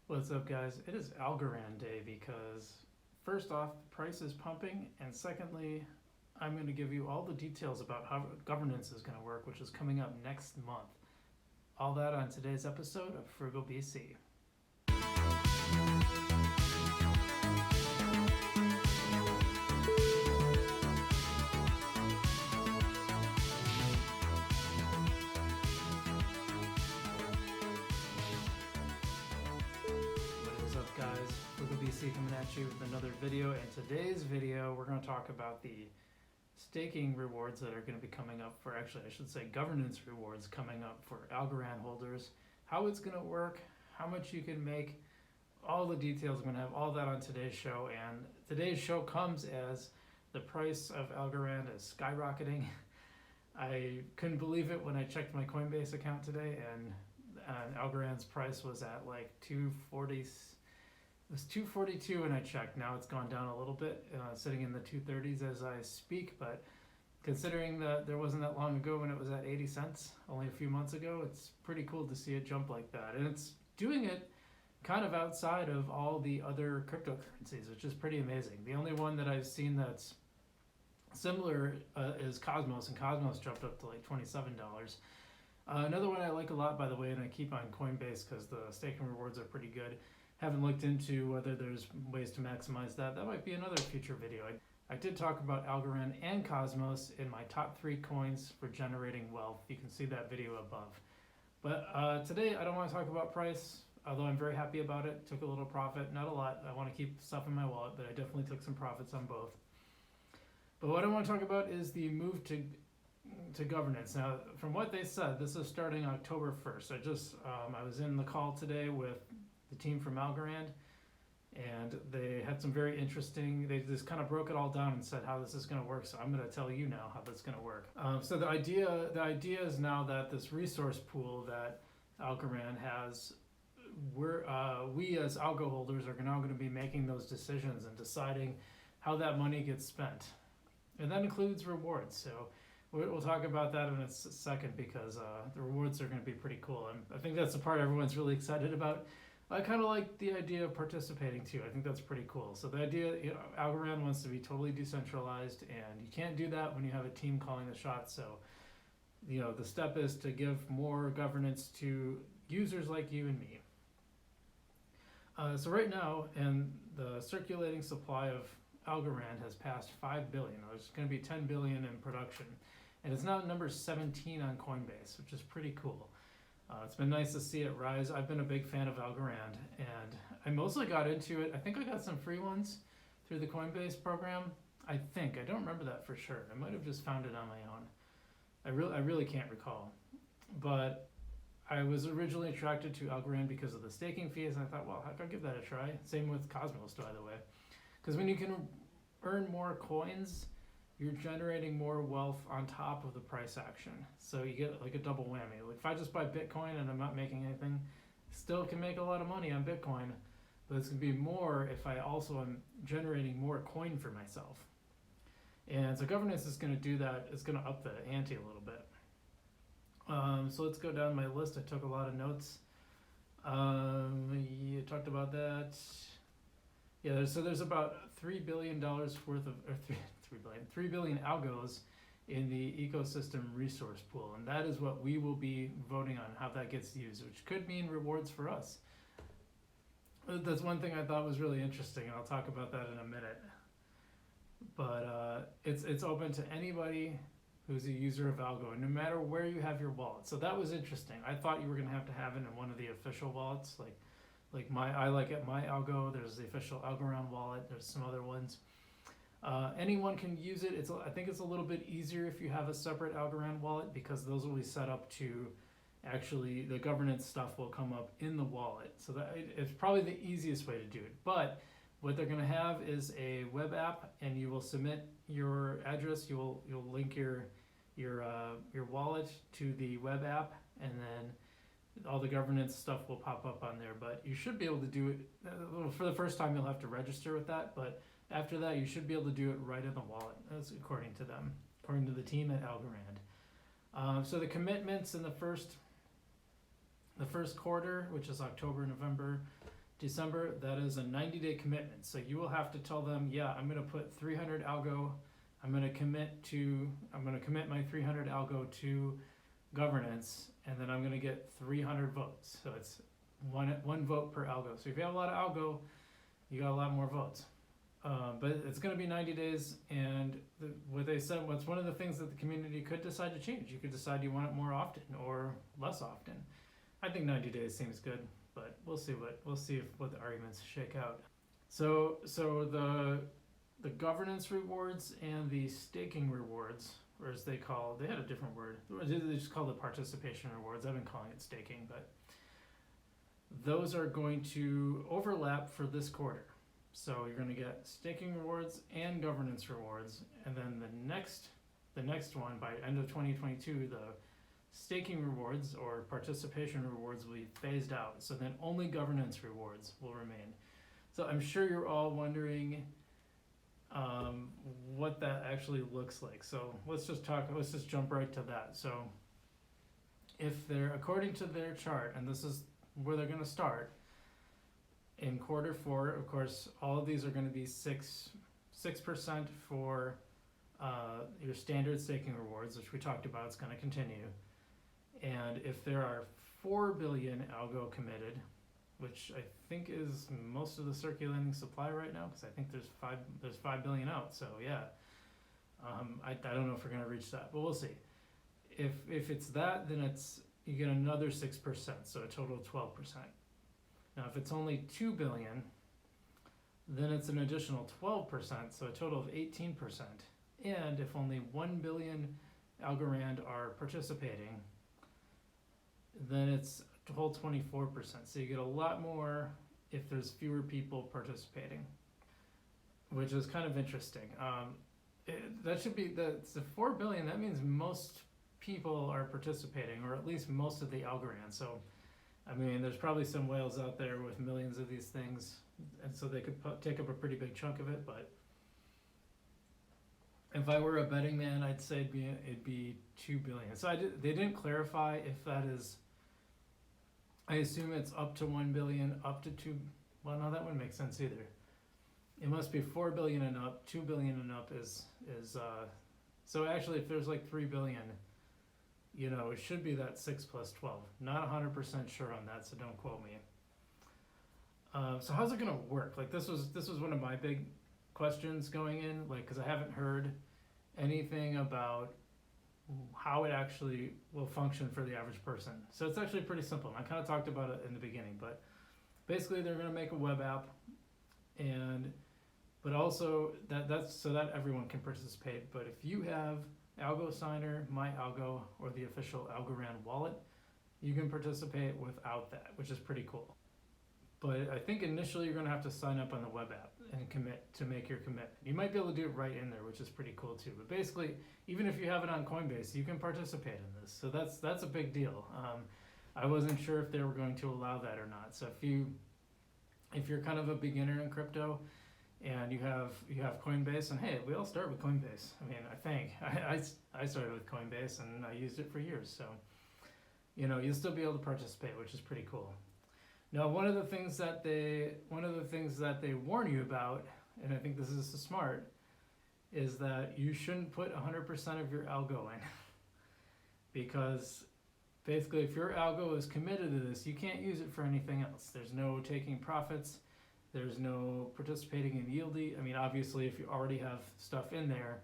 What's up, guys? It is Algorand Day because, first off, the price is pumping, and secondly, I'm going to give you all the details about how governance is going to work, which is coming up next month. All that on today's episode of Frugal BC. Guys, Frugal BC coming at you with another video, and today's video we're going to talk about the staking rewards that are going to be coming up for, actually I should say governance rewards coming up for Algorand holders, how it's going to work, how much you can make, all the details. I'm going to have all that on today's show, and today's show comes as the price of Algorand is skyrocketing. I couldn't believe it when I checked my Coinbase account today, and Algorand's price was at like 240. It was 242 when I checked. Now it's gone down a little bit, sitting in the 230s as I speak. But considering that there wasn't that long ago when it was at 80 cents, only a few months ago, it's pretty cool to see it jump like that. And it's doing it kind of outside of all the other cryptocurrencies, which is pretty amazing. The only one that I've seen that's similar is Cosmos, and Cosmos jumped up to like $27. Another one I like a lot, by the way, and I keep on Coinbase because the staking rewards are pretty good. Haven't looked into whether there's ways to maximize that. That might be another future video. I did talk about Algorand and Cosmos in my top 3 coins for generating wealth. You can see that video above. But today I don't want to talk about price, although I'm very happy about it. Took a little profit, not a lot. I want to keep stuff in my wallet, but I definitely took some profits on both. But what I want to talk about is the move to governance. Now, from what they said, this is starting October 1st. I was in the call today with the team from Algorand, and they had some very interesting, they just kind of broke it all down and said how this is going to work. So I'm going to tell you now how that's going to work. So the idea is now that this resource pool that Algorand has, we as algo holders are now going to be making those decisions and deciding how that money gets spent, and that includes rewards. So we'll talk about that in a second, because the rewards are going to be pretty cool, and I think that's the part everyone's really excited about. I kind of like the idea of participating too. I think that's pretty cool. So the idea, Algorand wants to be totally decentralized, and you can't do that when you have a team calling the shots. So, the step is to give more governance to users like you and me. So right now, and the circulating supply of Algorand has passed 5 billion. There's going to be 10 billion in production, and it's now number 17 on Coinbase, which is pretty cool. It's been nice to see it rise. I've been a big fan of Algorand, and I mostly got into it. I think I got some free ones through the Coinbase program. I don't remember that for sure. I might have just found it on my own. I really can't recall. But I was originally attracted to Algorand because of the staking fees, and I thought, well, I'll give that a try. Same with Cosmos, by the way. Because when you can earn more coins, you're generating more wealth on top of the price action. So you get like a double whammy. Like if I just buy Bitcoin and I'm not making anything, still can make a lot of money on Bitcoin, but it's gonna be more if I also am generating more coin for myself. And so governance is gonna do that. It's gonna up the ante a little bit. So let's go down my list. I took a lot of notes. You talked about that. Yeah, so there's about $3 billion worth of, or 3 billion algos in the ecosystem resource pool, and that is what we will be voting on, how that gets used, which could mean rewards for us. That's one thing I thought was really interesting, and I'll talk about that in a minute. But it's open to anybody who's a user of algo, no matter where you have your wallet. So that was interesting. I thought you were going to have it in one of the official wallets, like my algo. There's the official Algorand wallet. There's some other ones. Anyone can use it. I think it's a little bit easier if you have a separate Algorand wallet, because those will be set up to actually, the governance stuff will come up in the wallet. So that it's probably the easiest way to do it. But what they're going to have is a web app, and you will submit your address. You'll link your wallet to the web app, and then all the governance stuff will pop up on there. But you should be able to do it for the first time. You'll have to register with that, but after that, you should be able to do it right in the wallet. That's according to them, according to the team at Algorand. So the commitments in the first quarter, which is October, November, December, that is a 90-day commitment. So you will have to tell them, yeah, I'm going to put 300 algo. I'm going to commit my 300 algo to governance, and then I'm going to get 300 votes. So it's one vote per algo. So if you have a lot of algo, you got a lot more votes. But it's going to be 90 days, and what they said, what's one of the things that the community could decide to change. You could decide you want it more often or less often. I think 90 days seems good, but we'll see what the arguments shake out. So the governance rewards and the staking rewards, or as they had a different word. They just called it participation rewards. I've been calling it staking, but those are going to overlap for this quarter. So you're going to get staking rewards and governance rewards, and then the next one by end of 2022, the staking rewards or participation rewards will be phased out. So then only governance rewards will remain. So I'm sure you're all wondering what that actually looks like. So let's just jump right to that. So if they're, according to their chart, and this is where they're going to start, in quarter 4, of course, all of these are going to be 6% for your standard staking rewards, which we talked about. It's going to continue. And if there are 4 billion algo committed, which I think is most of the circulating supply right now, because I think there's 5 billion out. So yeah, I don't know if we're going to reach that, but we'll see. If it's that, then you get another 6%, so a total of 12%. Now, if it's only 2 billion, then it's an additional 12%, so a total of 18%. And if only 1 billion Algorand are participating, then it's a whole 24%. So you get a lot more if there's fewer people participating, which is kind of interesting. That's the 4 billion, that means most people are participating, or at least most of the Algorand. So I mean, there's probably some whales out there with millions of these things, and so they could take up a pretty big chunk of it. But if I were a betting man, I'd say it'd be 2 billion. So they didn't clarify if that is. I assume it's up to 1 billion, up to 2. Well, no, that wouldn't make sense either. It must be 4 billion and up. 2 billion and up is. So actually, if there's like 3 billion. It should be that 6 plus 12. Not 100% sure on that, so don't quote me. So how's it gonna work? Like this was one of my big questions going in, because I haven't heard anything about how it actually will function for the average person. So it's actually pretty simple. I kind of talked about it in the beginning, but basically they're gonna make a web app, but also that's so that everyone can participate. But if you have Algo Signer, My Algo, or the official Algorand wallet, you can participate without that, which is pretty cool. But I think initially you're going to have to sign up on the web app and commit to make your commitment. You might be able to do it right in there, which is pretty cool too. But basically, even if you have it on Coinbase, you can participate in this. So that's a big deal. I wasn't sure if they were going to allow that or not. So if you're kind of a beginner in crypto, and you have Coinbase, and hey, we all start with Coinbase. I mean, I think I started with Coinbase and I used it for years. So, you'll still be able to participate, which is pretty cool. Now, one of the things that they warn you about, and I think this is smart, is that you shouldn't put 100% of your algo in, because basically, if your algo is committed to this, you can't use it for anything else. There's no taking profits. There's no participating in yieldy. I mean, obviously, if you already have stuff in there,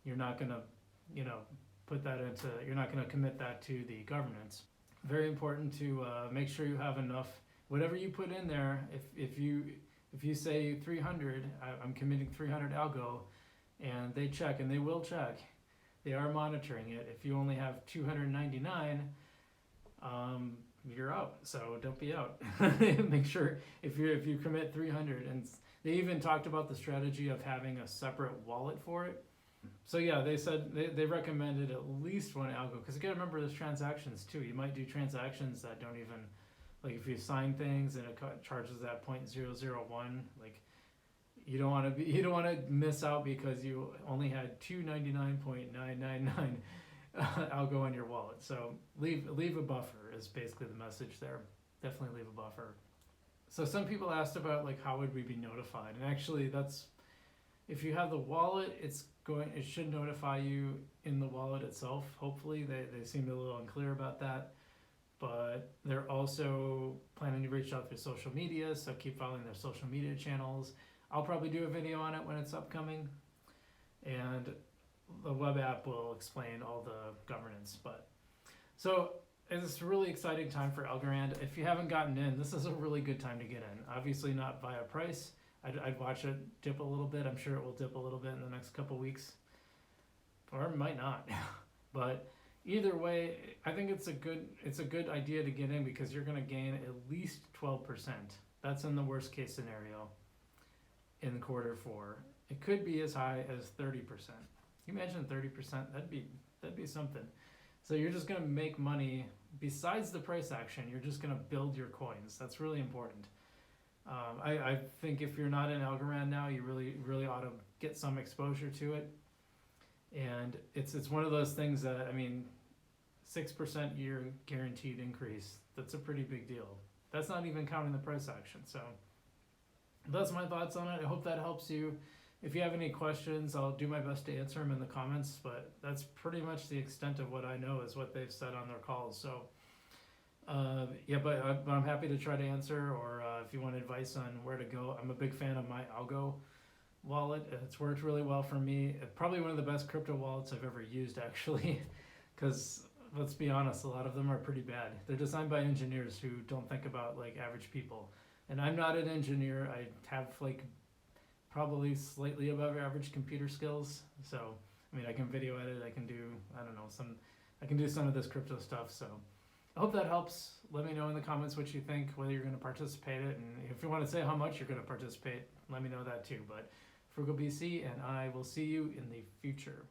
you're not going to, you're not going to commit that to the governance. Very important to make sure you have enough. Whatever you put in there, if you say 300, I'm committing 300 algo, and they check, and they will check, they are monitoring it. If you only have 299, you're out. So don't be out. Make sure if you commit 300, and they even talked about the strategy of having a separate wallet for it. So yeah, they said they recommended at least one algo, because you got to remember there's transactions too. You might do transactions that don't even, like if you sign things and it charges that 0.001, like you don't want to miss out because you only had 299.999 algo on your wallet. So leave a buffer is basically the message there. Definitely leave a buffer. So some people asked about like how would we be notified, and actually that's, if you have the wallet, it should notify you in the wallet itself. Hopefully, they seemed a little unclear about that, but they're also planning to reach out through social media, so keep following their social media channels. I'll probably do a video on it when it's upcoming, and the web app will explain all the governance. But so it's a really exciting time for Algorand. If you haven't gotten in, this is a really good time to get in. Obviously not via price. I'd watch it dip a little bit. I'm sure it will dip a little bit in the next couple weeks, or it might not. But either way, I think it's a good idea to get in, because you're going to gain at least 12%. That's in the worst case scenario in quarter 4. It could be as high as 30%. You imagine 30%? That'd be something. So you're just going to make money besides the price action. You're just going to build your coins. That's really important. I think if you're not in Algorand now, you really ought to get some exposure to it. And it's one of those things that, I mean, 6% year guaranteed increase, that's a pretty big deal. That's not even counting the price action. So that's my thoughts on it. I hope that helps you. If you have any questions, I'll do my best to answer them in the comments, but that's pretty much the extent of what I know is what they've said on their calls. So but I'm happy to try to answer, or if you want advice on where to go. I'm a big fan of my Algo wallet. It's worked really well for me. Probably one of the best crypto wallets I've ever used, actually, because let's be honest, a lot of them are pretty bad. They're designed by engineers who don't think about like average people. And I'm not an engineer. I have like probably slightly above average computer skills. So, I mean, I can video edit, I can do, I can do some of this crypto stuff. So I hope that helps. Let me know in the comments what you think, whether you're going to participate in it. And if you want to say how much you're going to participate, let me know that too. But Frugal BC, and I will see you in the future.